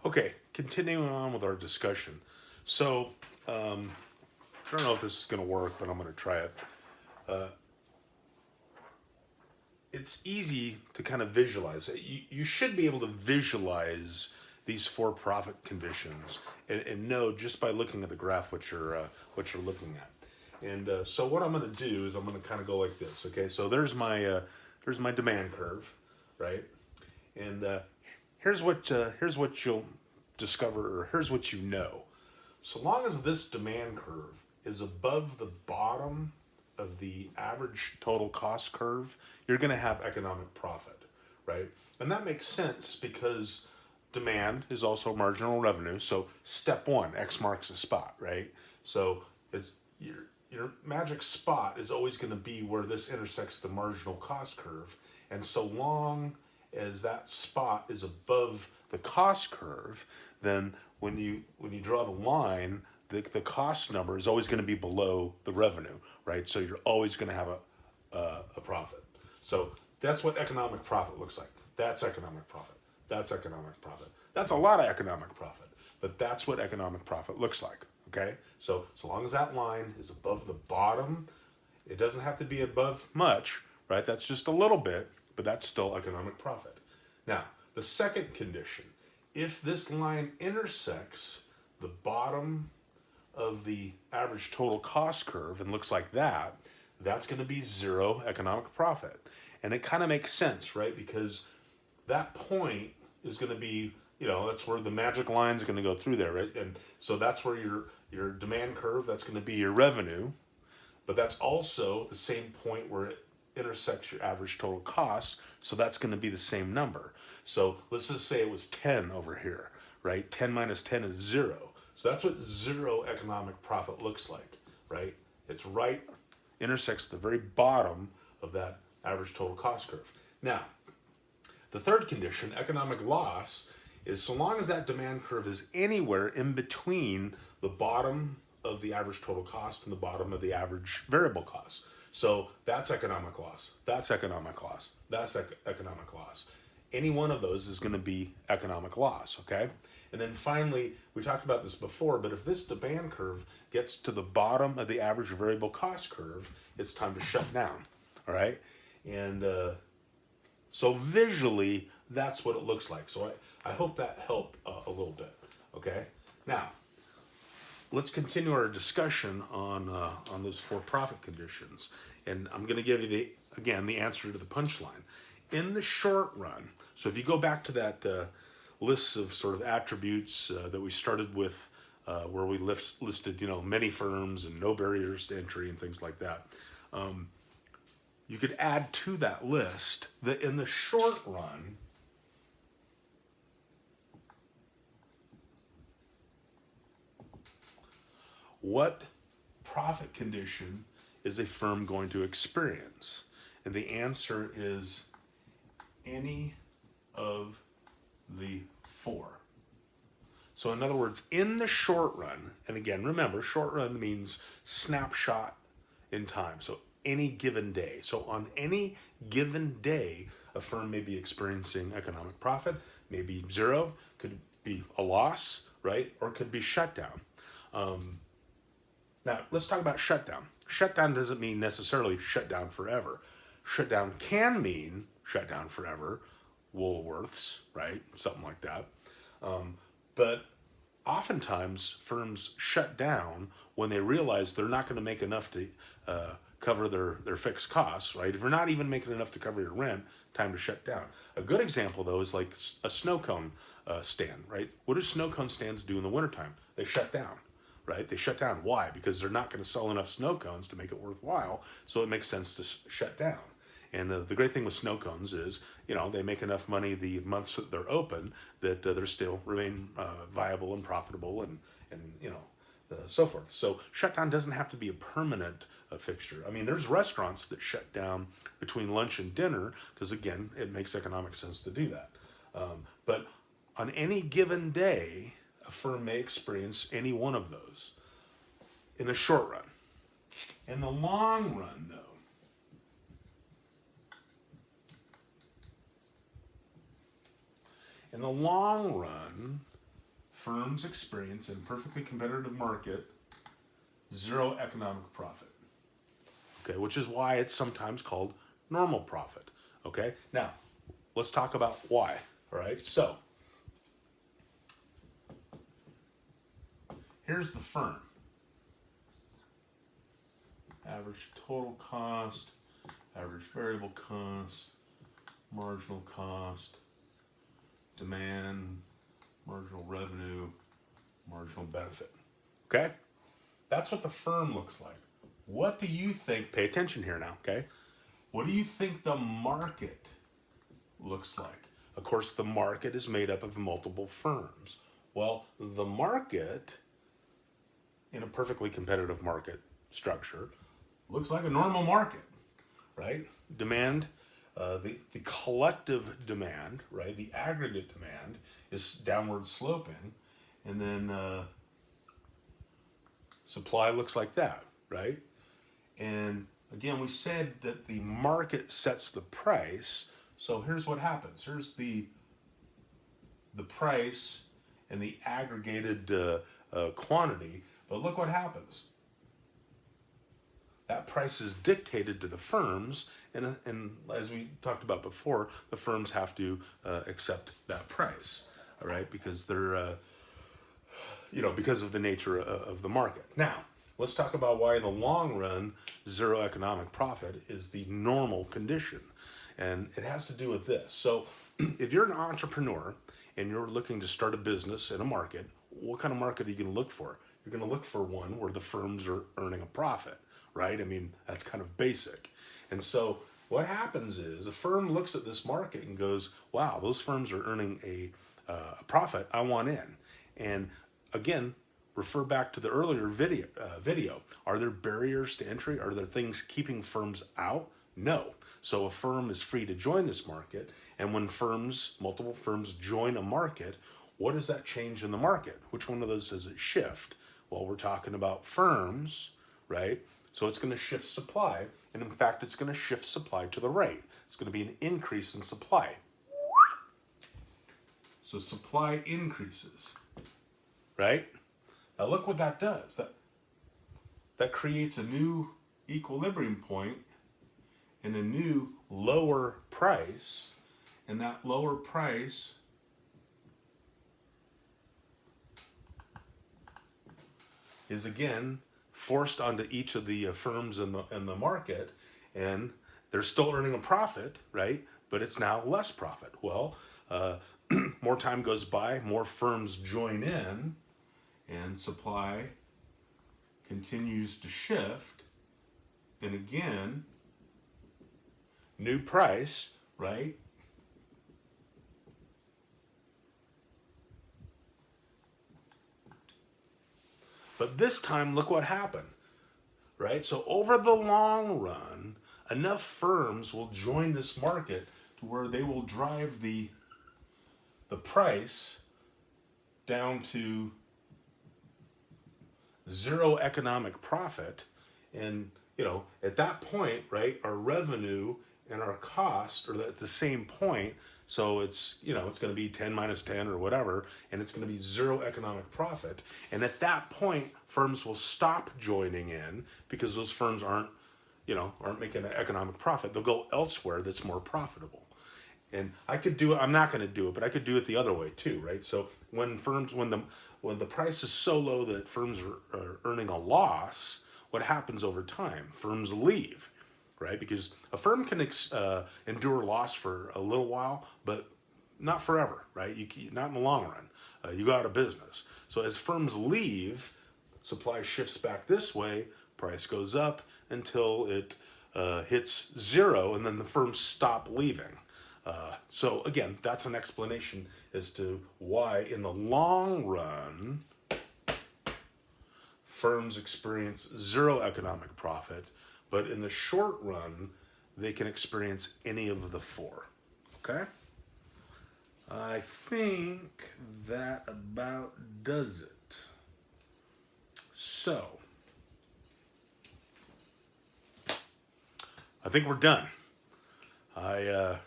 Okay, continuing on with our discussion. So, I don't know if this is going to work, but I'm going to try it. It's easy to kind of visualize. You should be able to visualize these for-profit conditions and know just by looking at the graph what you're looking at. And so what I'm going to do is I'm going to kind of go like this. Okay, so there's my demand curve, right? And here's what you'll discover, or here's what you know. So long as this demand curve is above the bottom of the average total cost curve, you're going to have economic profit, right? And that makes sense because demand is also marginal revenue. So step one, X marks the spot, right? So it's your magic spot is always going to be where this intersects the marginal cost curve. And so long as that spot is above the cost curve, then when you draw the line, the cost number is always going to be below the revenue, right? So you're always going to have a profit. So that's what economic profit looks like. That's economic profit. That's economic profit. That's a lot of economic profit, but that's what economic profit looks like. Okay, so long as that line is above the bottom, it doesn't have to be above much, right? That's just a little bit, but that's still economic profit. Now, the second condition, if this line intersects the bottom of the average total cost curve and looks like that, that's going to be zero economic profit. And it kind of makes sense, right? Because that point is going to be, that's where the magic line is going to go through there, right? And so that's where your demand curve, that's going to be your revenue, but that's also the same point where it intersects your average total cost, so that's going to be the same number. So let's just say it was 10 over here, right? 10 minus 10 is 0. So that's what zero economic profit looks like, right? It's right, intersects the very bottom of that average total cost curve. Now, the third condition, economic loss, is so long as that demand curve is anywhere in between the bottom of the average total cost and the bottom of the average variable cost. So that's economic loss. That's economic loss. That's economic loss. Any one of those is going to be economic loss, okay? And then finally, we talked about this before, but if this demand curve gets to the bottom of the average variable cost curve, it's time to shut down, all right? And so visually, that's what it looks like. So I hope that helped a little bit, okay? Now, let's continue our discussion on those for-profit conditions. And I'm going to give you, the answer to the punchline. In the short run, so if you go back to that list of sort of attributes that we started with, where we listed, many firms and no barriers to entry and things like that, you could add to that list that in the short run, what profit condition is a firm going to experience? And the answer is any of the four. So in other words, in the short run, and again, remember, short run means snapshot in time. So any given day. So on any given day, a firm may be experiencing economic profit, maybe zero, could be a loss, right? Or it could be shutdown. Now, let's talk about shutdown. Shutdown doesn't mean necessarily shut down forever. Shutdown can mean shut down forever, Woolworths, right? Something like that. But oftentimes, firms shut down when they realize they're not going to make enough to cover their fixed costs, right? If you're not even making enough to cover your rent, time to shut down. A good example, though, is like a snow cone stand, right? What do snow cone stands do in the wintertime? They shut down, right? They shut down. Why? Because they're not going to sell enough snow cones to make it worthwhile, so it makes sense to shut down. And the great thing with snow cones is, they make enough money the months that they're open that they're still remain viable and profitable and so forth. So shutdown doesn't have to be a permanent fixture. I mean, there's restaurants that shut down between lunch and dinner because, again, it makes economic sense to do that. But on any given day, a firm may experience any one of those in the short run. In the long run, though, in the long run, firms experience in a perfectly competitive market zero economic profit. Okay, which is why it's sometimes called normal profit. Okay, now let's talk about why. All right, so here's the firm. Average total cost, average variable cost, marginal cost, demand, marginal revenue, marginal benefit. Okay? That's what the firm looks like. What do you think? Pay attention here now, okay? What do you think the market looks like? Of course, the market is made up of multiple firms. Well, the market, in a perfectly competitive market structure, looks like a normal market, right? Demand, the collective demand, right? The aggregate demand is downward sloping, and then supply looks like that, right? And again, we said that the market sets the price. So here's what happens. Here's the price and the aggregated quantity. But look what happens. That price is dictated to the firms, and as we talked about before, the firms have to accept that price, all right, because they're, because of the nature of the market. Now, let's talk about why in the long run, zero economic profit is the normal condition. And it has to do with this. So if you're an entrepreneur and you're looking to start a business in a market, what kind of market are you going to look for? You're going to look for one where the firms are earning a profit, right? I mean, that's kind of basic. And so what happens is a firm looks at this market and goes, wow, those firms are earning a profit. I want in. And again, refer back to the earlier video. Are there barriers to entry? Are there things keeping firms out? No. So a firm is free to join this market. And when multiple firms join a market, what does that change in the market? Which one of those does it shift? Well, we're talking about firms, right? So it's going to shift supply. And in fact, it's going to shift supply to the right. It's going to be an increase in supply. So supply increases, right? Now look what that does. That creates a new equilibrium point and a new lower price. And that lower price is again forced onto each of the firms in the market, and they're still earning a profit, right? But it's now less profit. Well, more time goes by, more firms join in, and supply continues to shift. And again, new price, right? But this time, look what happened, right? So over the long run, enough firms will join this market to where they will drive the price down to zero economic profit. And, at that point, right, our revenue and our cost are at the same point. So it's, it's going to be 10 minus 10 or whatever, and it's going to be zero economic profit. And at that point, firms will stop joining in because those firms aren't making an economic profit. They'll go elsewhere that's more profitable. And I could do it, I'm not going to do it, but I could do it the other way too, right? So when the price is so low that firms are earning a loss, what happens over time? Firms leave, right? Because a firm can endure loss for a little while, but not forever, right? Not in the long run. You go out of business. So as firms leave, supply shifts back this way, price goes up until it hits zero, and then the firms stop leaving. So again, that's an explanation as to why in the long run, firms experience zero economic profit, but in the short run, they can experience any of the four. Okay? I think that about does it. So, I think we're done. I'll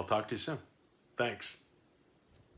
talk to you soon. Thanks.